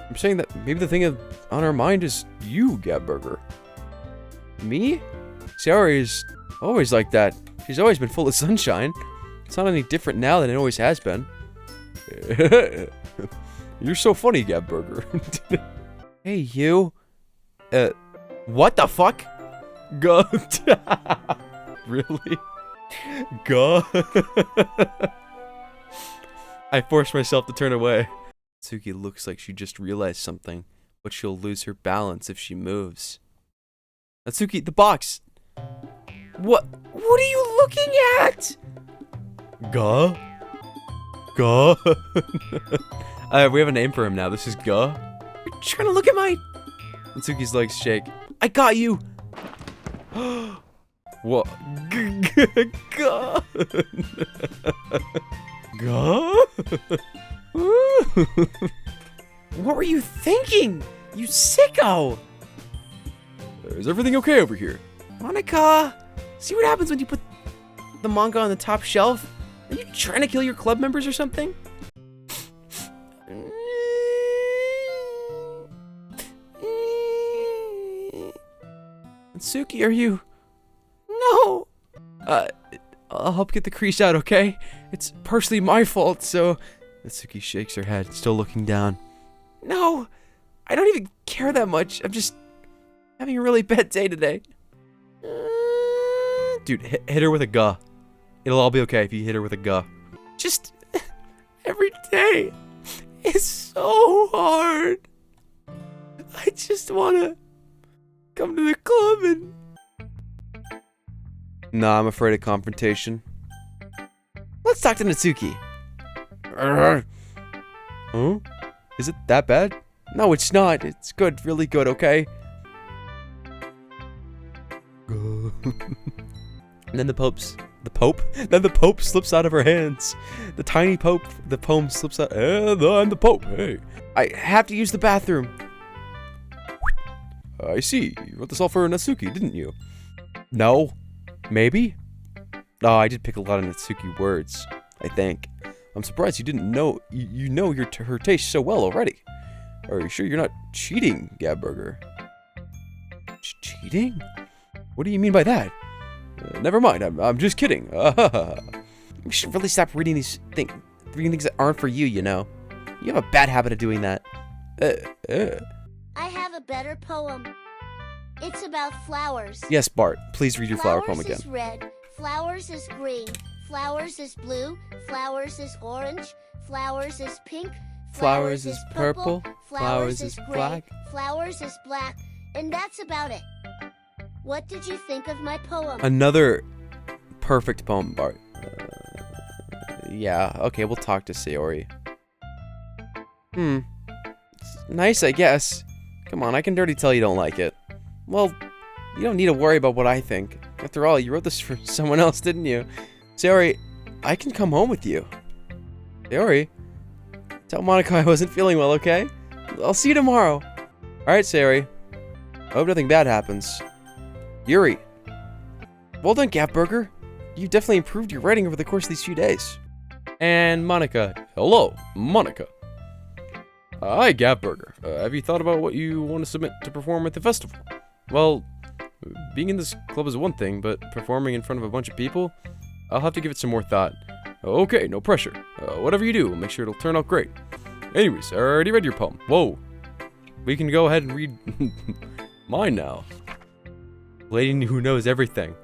I'm saying that maybe the thing on our mind is you, Gav Burger. Me? Sayori is always like that. She's always been full of sunshine. It's not any different now than it always has been. You're so funny, Gav Burger. Hey, you. What the fuck? God. Really? God. I forced myself to turn away. Natsuki looks like she just realized something, but she'll lose her balance if she moves. Natsuki, the box! What are you looking at? Ga? Ga? We have a name for him now. This is Ga. You're trying to look at my... Natsuki's legs shake. I got you. What? Ga. Ga? What were you thinking? You sicko. Is everything okay over here? Monica, see what happens when you put the manga on the top shelf? Are you trying to kill your club members or something? Suki, are you... No! I'll help get the crease out, okay? It's partially my fault, so... Natsuki shakes her head, still looking down. No! I don't even care that much. I'm just having a really bad day today. Dude, hit her with a ga. It'll all be okay if you hit her with a ga. Just... every day is so hard. I just wanna... come to the club and... Nah, I'm afraid of confrontation. Let's talk to Natsuki. Huh? Is it that bad? No, it's not. It's good. Really good, okay? And then the Pope? Then the Pope slips out of her hands. The tiny Pope, the poem slips out. And I'm the Pope, hey. I have to use the bathroom. I see. You wrote this all for Natsuki, didn't you? No. Maybe? Oh, I did pick a lot of Natsuki words, I think. I'm surprised you didn't know, you know her taste so well already. Are you sure you're not cheating, Gabburger? Cheating? What do you mean by that? Never mind, I'm just kidding. You should really stop reading reading things that aren't for you, you know. You have a bad habit of doing that. I have a better poem. It's about flowers. Yes, Bart, please read your flower poem again. Flowers is red, flowers is green, flowers is blue, flowers is orange, flowers is pink, Flowers is purple, flowers is gray, black. flowers is black, and that's about it. What did you think of my poem? Another perfect poem, Bart. Yeah, okay, we'll talk to Sayori. It's nice, I guess. Come on, I can already tell you don't like it. Well, you don't need to worry about what I think. After all, you wrote this for someone else, didn't you? Sayori, I can come home with you. Sayori, tell Monica I wasn't feeling well, okay? I'll see you tomorrow. Alright, Sayori. I hope nothing bad happens. Yuri. Well done, Gapburger. You definitely improved your writing over the course of these few days. And Monica. Hello, Monica. Hi, Gapburger. Have you thought about what you want to submit to perform at the festival? Well, being in this club is one thing, but performing in front of a bunch of people, I'll have to give it some more thought. Okay, no pressure. Whatever you do, make sure it'll turn out great. Anyways, I already read your poem. Whoa. We can go ahead and read mine now. Lady who knows everything.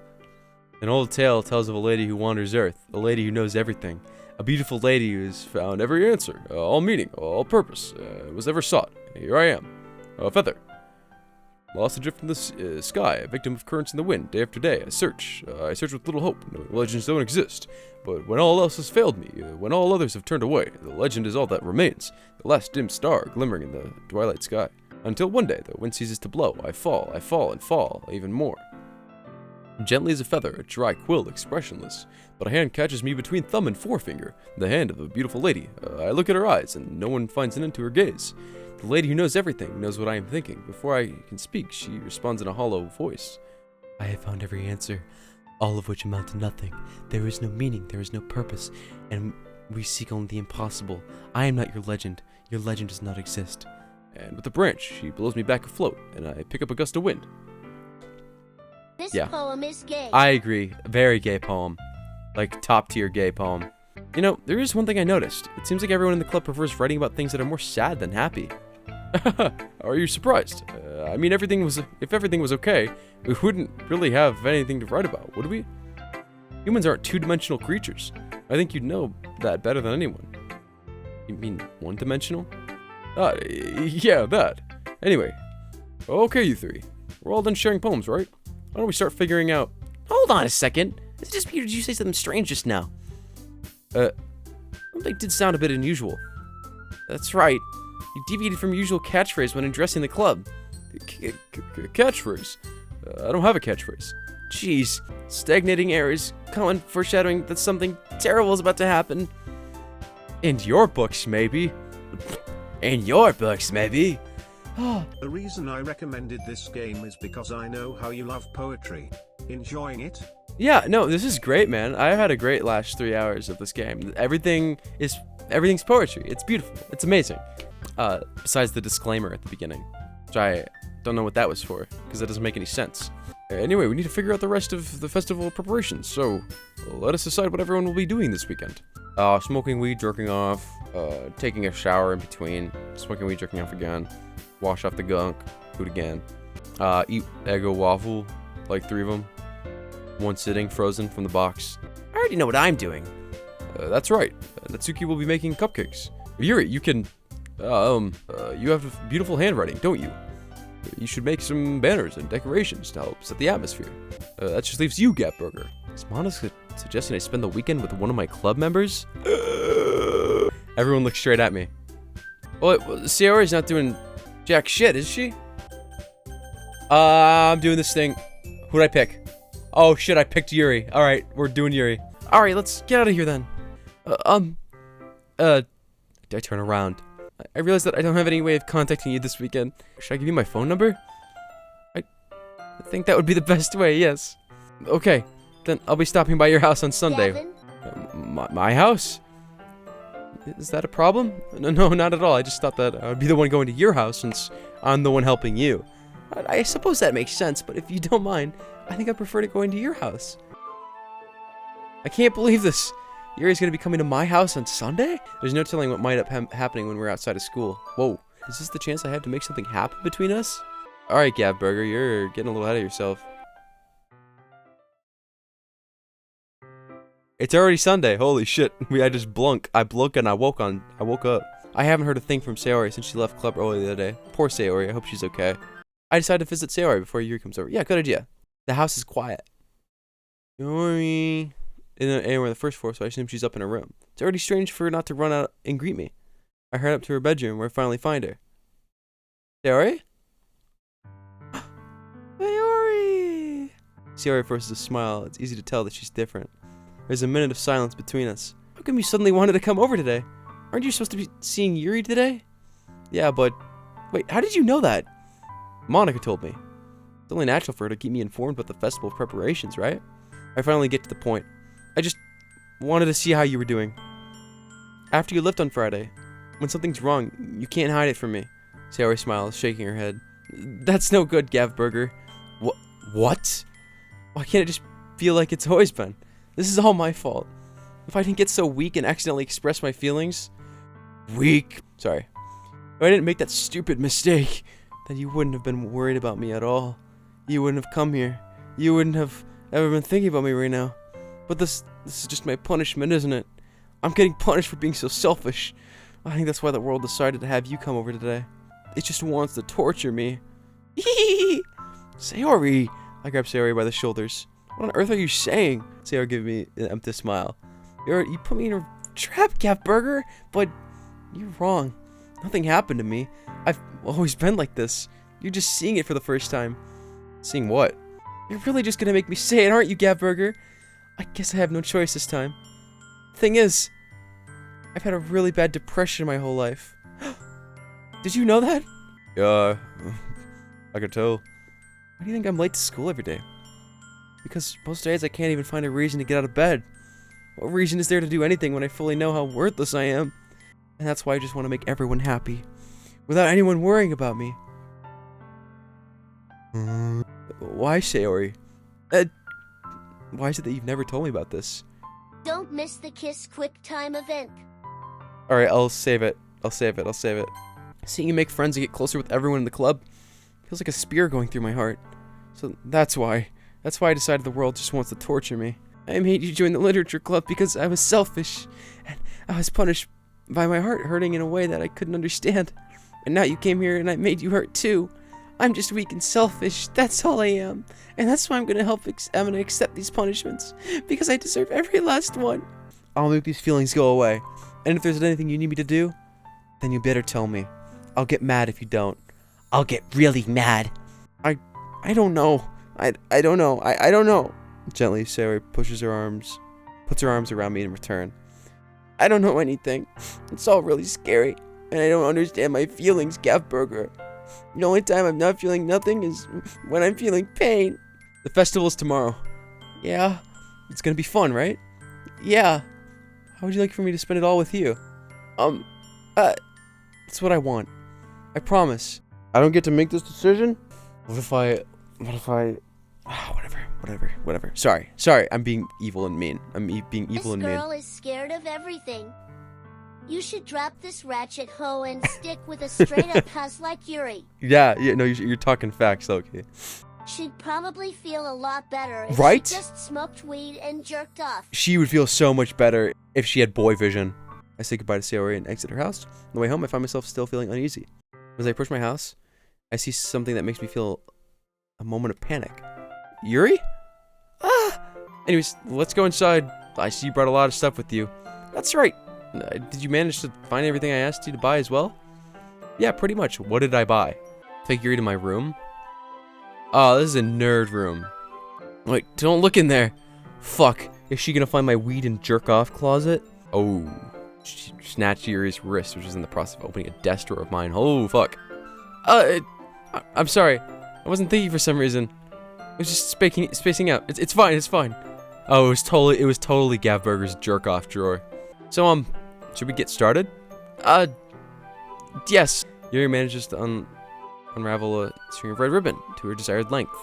An old tale tells of a lady who wanders earth, a lady who knows everything. A beautiful lady who has found every answer, all meaning, all purpose, was ever sought. Here I am, a feather. Lost adrift in the sky, a victim of currents in the wind, day after day. I search with little hope, knowing legends don't exist. But when all else has failed me, when all others have turned away, the legend is all that remains, the last dim star glimmering in the twilight sky. Until one day, the wind ceases to blow, I fall, and fall, even more. Gently as a feather, a dry quill, expressionless. But a hand catches me between thumb and forefinger, the hand of a beautiful lady. I look at her eyes, and no one finds an end to her gaze. The lady who knows everything knows what I am thinking. Before I can speak, she responds in a hollow voice. I have found every answer, all of which amount to nothing. There is no meaning, there is no purpose, and we seek only the impossible. I am not your legend does not exist. And with a branch, she blows me back afloat, and I pick up a gust of wind. This Yeah. poem is gay. I agree. Very gay poem. Like, top tier gay poem. You know, there is one thing I noticed. It seems like everyone in the club prefers writing about things that are more sad than happy. Are you surprised? I mean, if everything was okay, we wouldn't really have anything to write about, would we? Humans aren't two-dimensional creatures. I think you'd know that better than anyone. You mean one-dimensional? Yeah, that. Anyway. Okay, you three. We're all done sharing poems, right? Why don't we start figuring out... Hold on a second. Is it just me or did you say something strange just now? Something did sound a bit unusual. That's right. You deviated from your usual catchphrase when addressing the club. Catchphrase? I don't have a catchphrase. Jeez. Stagnating air is common foreshadowing that something terrible is about to happen. In your books, maybe. In your books, maybe. The reason I recommended this game is because I know how you love poetry. Enjoying it? Yeah, no, this is great, man. I had a great last 3 hours of this game. Everything's poetry. It's beautiful. It's amazing. Besides the disclaimer at the beginning, which I don't know what that was for, because that doesn't make any sense. Anyway, we need to figure out the rest of the festival preparations, so let us decide what everyone will be doing this weekend. Smoking weed, jerking off, taking a shower in between, smoking weed, jerking off again, wash off the gunk, do it again, eat Eggo waffle, like 3 of them, 1 sitting, frozen from the box. I already know what I'm doing. That's right. Natsuki will be making cupcakes. Yuri, you can, you have beautiful handwriting, don't you? You should make some banners and decorations to help set the atmosphere. That just leaves you, Gapburger. Is Monica suggesting I spend the weekend with one of my club members? Everyone looks straight at me. Well, Sayori's not doing jack shit, is she? I'm doing this thing. Who'd I pick? Oh shit, I picked Yuri. Alright, we're doing Yuri. Alright, let's get out of here then. I turn around. I realize that I don't have any way of contacting you this weekend. Should I give you my phone number? I think that would be the best way, yes. Okay, then I'll be stopping by your house on Sunday. Gavin? My house? Is that a problem? No, not at all. I just thought that I would be the one going to your house since I'm the one helping you. I suppose that makes sense, but if you don't mind, I think I prefer to going to your house. I can't believe this. Yuri's gonna be coming to my house on Sunday? There's no telling what might end up happening when we're outside of school. Whoa, is this the chance I have to make something happen between us? Alright, Gavburger, you're getting a little ahead of yourself. It's already Sunday, holy shit. I just blunk. I blunk and I woke up. I haven't heard a thing from Sayori since she left club early the other day. Poor Sayori, I hope she's okay. I decided to visit Sayori before Yuri comes over. Yeah, good idea. The house is quiet. Yuri isn't anywhere on the first floor, so I assume she's up in her room. It's already strange for her not to run out and greet me. I head up to her bedroom where I finally find her. Sayori? Sayori! Sayori forces a smile. It's easy to tell that she's different. There's a minute of silence between us. How come you suddenly wanted to come over today? Aren't you supposed to be seeing Yuri today? Yeah, but... Wait, how did you know that? Monica told me. It's only natural for her to keep me informed about the festival preparations, right? I finally get to the point. I just wanted to see how you were doing. After you left on Friday, when something's wrong, you can't hide it from me. Sayori smiles, shaking her head. That's no good, Gavburger. What? Why can't it just feel like it's always been? This is all my fault. If I didn't get so weak and accidentally express my feelings... Weak? Sorry. If I didn't make that stupid mistake, then you wouldn't have been worried about me at all. You wouldn't have come here. You wouldn't have ever been thinking about me right now. But this is just my punishment, isn't it? I'm getting punished for being so selfish. I think that's why the world decided to have you come over today. It just wants to torture me. Sayori! I grab Sayori by the shoulders. What on earth are you saying? Sayori gave me an empty smile. You put me in a trap, Gavburger, but you're wrong. Nothing happened to me. I've always been like this. You're just seeing it for the first time. Seeing what? You're really just gonna make me say it, aren't you, Gavburger? I guess I have no choice this time. Thing is, I've had a really bad depression my whole life. Did you know that? Yeah, I could tell. Why do you think I'm late to school every day? Because most days I can't even find a reason to get out of bed. What reason is there to do anything when I fully know how worthless I am? And that's why I just want to make everyone happy, without anyone worrying about me. Why, Sayori? Why is it that you've never told me about this? Don't miss the Kiss Quick Time event. Alright, I'll save it. I'll save it. Seeing you make friends and get closer with everyone in the club feels like a spear going through my heart. So that's why. That's why I decided the world just wants to torture me. I made you join the literature club because I was selfish. And I was punished by my heart hurting in a way that I couldn't understand. And now you came here and I made you hurt too. I'm just weak and selfish. That's all I am. And that's why I'm gonna I'm gonna accept these punishments. Because I deserve every last one. I'll make these feelings go away. And if there's anything you need me to do, then you better tell me. I'll get mad if you don't. I'll get really mad. I don't know. I don't know. I don't know. Gently, Sayori puts her arms around me in return. I don't know anything. It's all really scary. And I don't understand my feelings, Gavburger. The only time I'm not feeling nothing is when I'm feeling pain. The festival's tomorrow. Yeah? It's gonna be fun, right? Yeah. How would you like for me to spend it all with you? That's what I want. I promise. I don't get to make this decision? What if I... whatever. Sorry. I'm being evil and mean. Being evil and mean. This girl is scared of everything. You should drop this ratchet hoe and stick with a straight-up cuss like Yuri. Yeah, no, you're talking facts, okay. She'd probably feel a lot better if Right? she just smoked weed and jerked off. She would feel so much better if she had boy vision. I say goodbye to Sayori and exit her house. On the way home, I find myself still feeling uneasy. As I approach my house, I see something that makes me feel a moment of panic. Yuri? Anyways, let's go inside. I see you brought a lot of stuff with you. That's right. Did you manage to find everything I asked you to buy as well? Yeah, pretty much. What did I buy? Take Yuri to my room? Oh, this is a nerd room. Wait, don't look in there. Fuck. Is she gonna find my weed and jerk off closet? Oh. She snatched Yuri's wrist, which was in the process of opening a desk drawer of mine. Oh, fuck. I'm sorry. I wasn't thinking for some reason. I was just spacing out. It's fine. Oh, it was totally Gavburger's jerk off drawer. So, should we get started? Yes. Yuri manages to unravel a string of red ribbon to her desired length.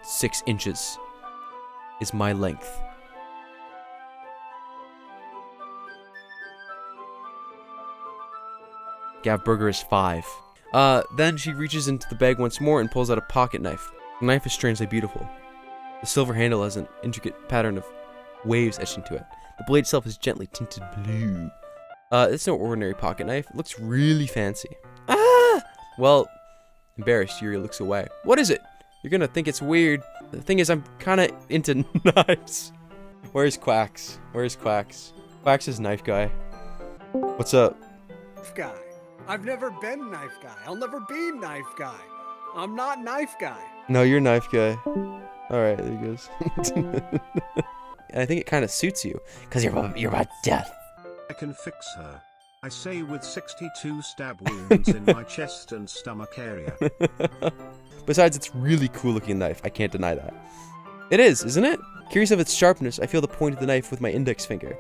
6 inches is my length. Gavburger is 5. Then she reaches into the bag once more and pulls out a pocket knife. The knife is strangely beautiful. The silver handle has an intricate pattern of waves etched into it. The blade itself is gently tinted blue. It's no ordinary pocket knife. It looks really fancy. Well, embarrassed, Yuri looks away. What is it? You're gonna think it's weird. The thing is, I'm kinda into knives. Where's Quacks? Quacks is knife guy. What's up? Knife guy. I've never been knife guy. I'll never be knife guy. I'm not knife guy. No, you're knife guy. Alright, there he goes. And I think it kinda suits you. Cause you're about death. I can fix her. I say with 62 stab wounds in my chest and stomach area. Besides, it's really cool looking knife. I can't deny that. It is, isn't it? Curious of its sharpness, I feel the point of the knife with my index finger.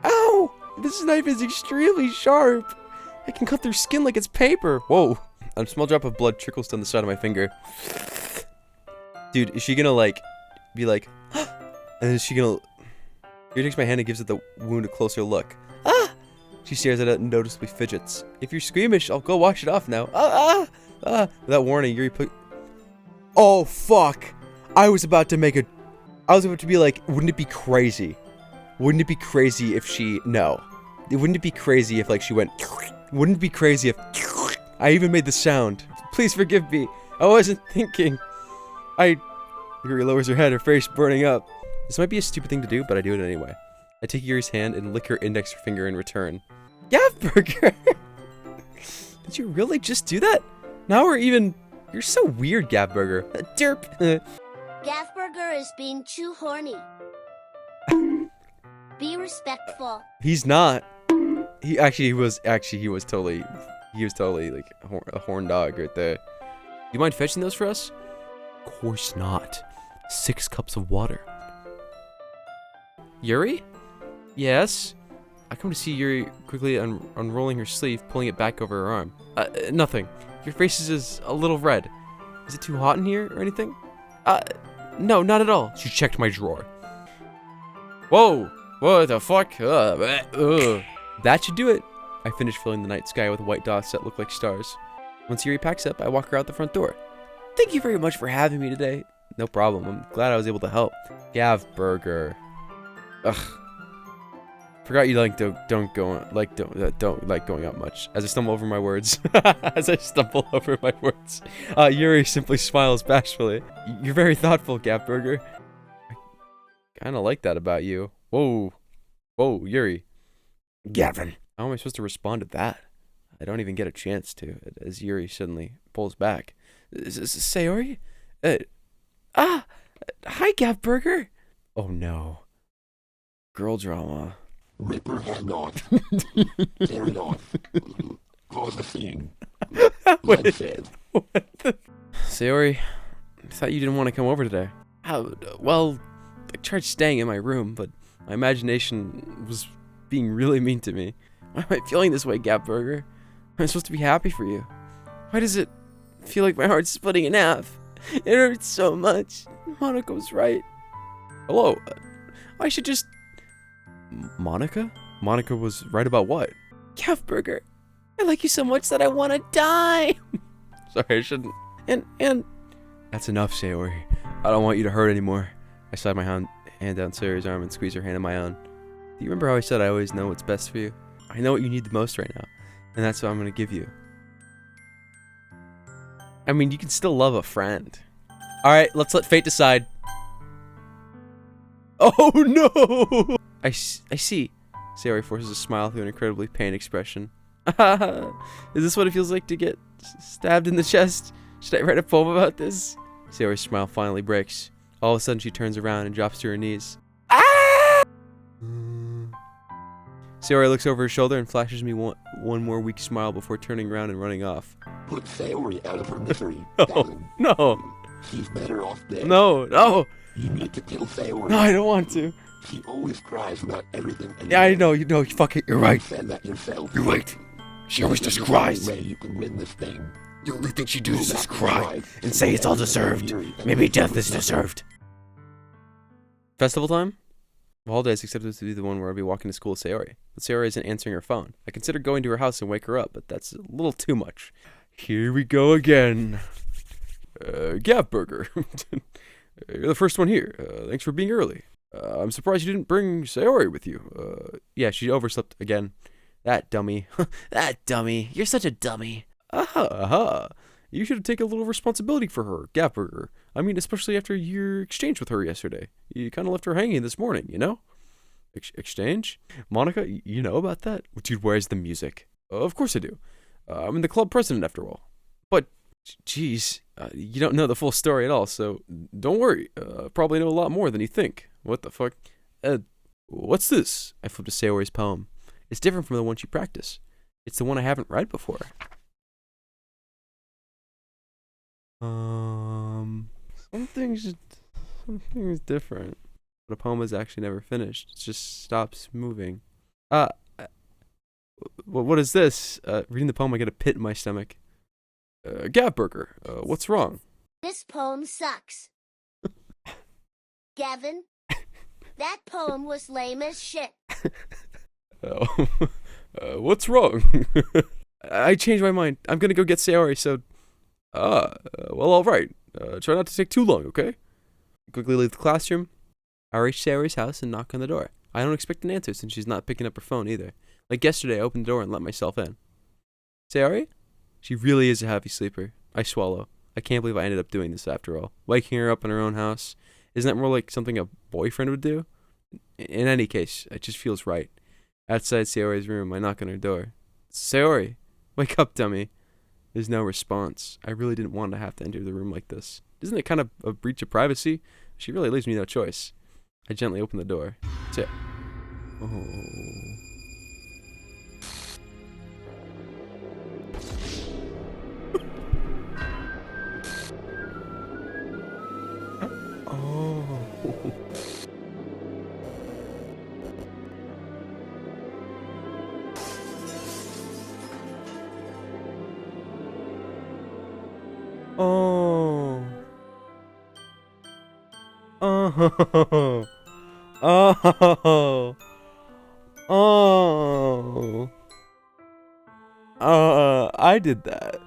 Ow! This knife is extremely sharp. I can cut through skin like it's paper. Whoa. A small drop of blood trickles down the side of my finger. Dude, is she gonna like, be like, and then is she gonna... Yuri takes my hand and gives it the wound a closer look. She stares at it and noticeably fidgets. If you're squeamish, I'll go wash it off now. Without warning, Yuri put... Oh, fuck. I was about to be like, wouldn't it be crazy? Wouldn't it be crazy if she... No. Wouldn't it be crazy if, like, she went... Wouldn't it be crazy if... I even made the sound. Please forgive me. I wasn't thinking. Yuri lowers her head, her face burning up. This might be a stupid thing to do, but I do it anyway. I take Yuri's hand and lick her index finger in return. Gavburger! Did you really just do that? Now we're even... You're so weird, Gavburger. Derp! Gavburger is being too horny. Be respectful. He's not. He was totally like a horn dog right there. Do you mind fetching those for us? Of course not. 6 cups of water. Yuri? Yes? I come to see Yuri quickly unrolling her sleeve, pulling it back over her arm. Nothing. Your face is a little red. Is it too hot in here or anything? No, not at all. She checked my drawer. Whoa! What the fuck? That should do it. I finish filling the night sky with white dots that look like stars. Once Yuri packs up, I walk her out the front door. Thank you very much for having me today. No problem. I'm glad I was able to help. Gavburger. Ugh. Forgot you don't like going out much. As I stumble over my words. Yuri simply smiles bashfully. You're very thoughtful, Gapburger. I kinda like that about you. Whoa, Yuri. Gavin. How am I supposed to respond to that? I don't even get a chance to, as Yuri suddenly pulls back. Sayori? Hi, Gapburger. Oh no. Girl drama. Rip her head off. Tear it off. Cause a scene. Bloodshed. Sayori, I thought you didn't want to come over today. Well, I tried staying in my room, but my imagination was being really mean to me. Why am I feeling this way, Gapburger? I'm supposed to be happy for you. Why does it feel like my heart's splitting in half? It hurts so much. Monaco's right. Hello. I should just... Monica? Monica was right about what? Gapburger, I like you so much that I want to die. Sorry, I shouldn't. And... That's enough, Sayori. I don't want you to hurt anymore. I slide my hand down Sayori's arm and squeeze her hand in my own. Do you remember how I said I always know what's best for you? I know what you need the most right now, and that's what I'm going to give you. I mean, you can still love a friend. Alright, let's let fate decide. Oh no! I see. Sayori forces a smile through an incredibly pained expression. Is this what it feels like to get stabbed in the chest? Should I write a poem about this? Sayori's smile finally breaks. All of a sudden, she turns around and drops to her knees. Sayori looks over her shoulder and flashes me one more weak smile before turning around and running off. Put Sayori out of her misery. No. She's better off dead. No. You need to kill Sayori. No, I don't want to. She always cries about everything. Yeah, I know. Fuck it. You're right. You said that yourself. You're right. She always just cries. You can win this thing. The only thing she does is cry and say it's all deserved. Maybe death is deserved. Festival time? Of all days except this to be the one where I'll be walking to school with Sayori. But Sayori isn't answering her phone. I consider going to her house and wake her up, but that's a little too much. Here we go again. Gapburger. You're the first one here. Thanks for being early. I'm surprised you didn't bring Sayori with you. Yeah, she overslept again. That dummy. That dummy. You're such a dummy. Aha. You should take a little responsibility for her, Gapburger. I mean, especially after your exchange with her yesterday. You kind of left her hanging this morning, you know? Exchange? Monica, you know about that? Dude, where's the music? Of course I do. I'm the club president after all. But, geez, you don't know the full story at all, so don't worry. Probably know a lot more than you think. What the fuck? What's this? I flipped to Sayori's poem. It's different from the one she practiced. It's the one I haven't read before. Something's different. The poem is actually never finished. It just stops moving. What is this? Reading the poem, I get a pit in my stomach. Gapburger, what's wrong? This poem sucks. Gavin, that poem was lame as shit. What's wrong? I changed my mind. I'm gonna go get Sayori, so... well, alright. Try not to take too long, okay? Quickly leave the classroom. I reach Sayori's house and knock on the door. I don't expect an answer since she's not picking up her phone either. Like yesterday, I opened the door and let myself in. Sayori? She really is a heavy sleeper. I swallow. I can't believe I ended up doing this after all. Waking her up in her own house. Isn't that more like something a boyfriend would do? In any case, it just feels right. Outside Sayori's room, I knock on her door. Sayori, wake up, dummy. There's no response. I really didn't want to have to enter the room like this. Isn't it kind of a breach of privacy? She really leaves me no choice. I gently open the door. Oh. Oh. Oh. Oh. Oh. I did that.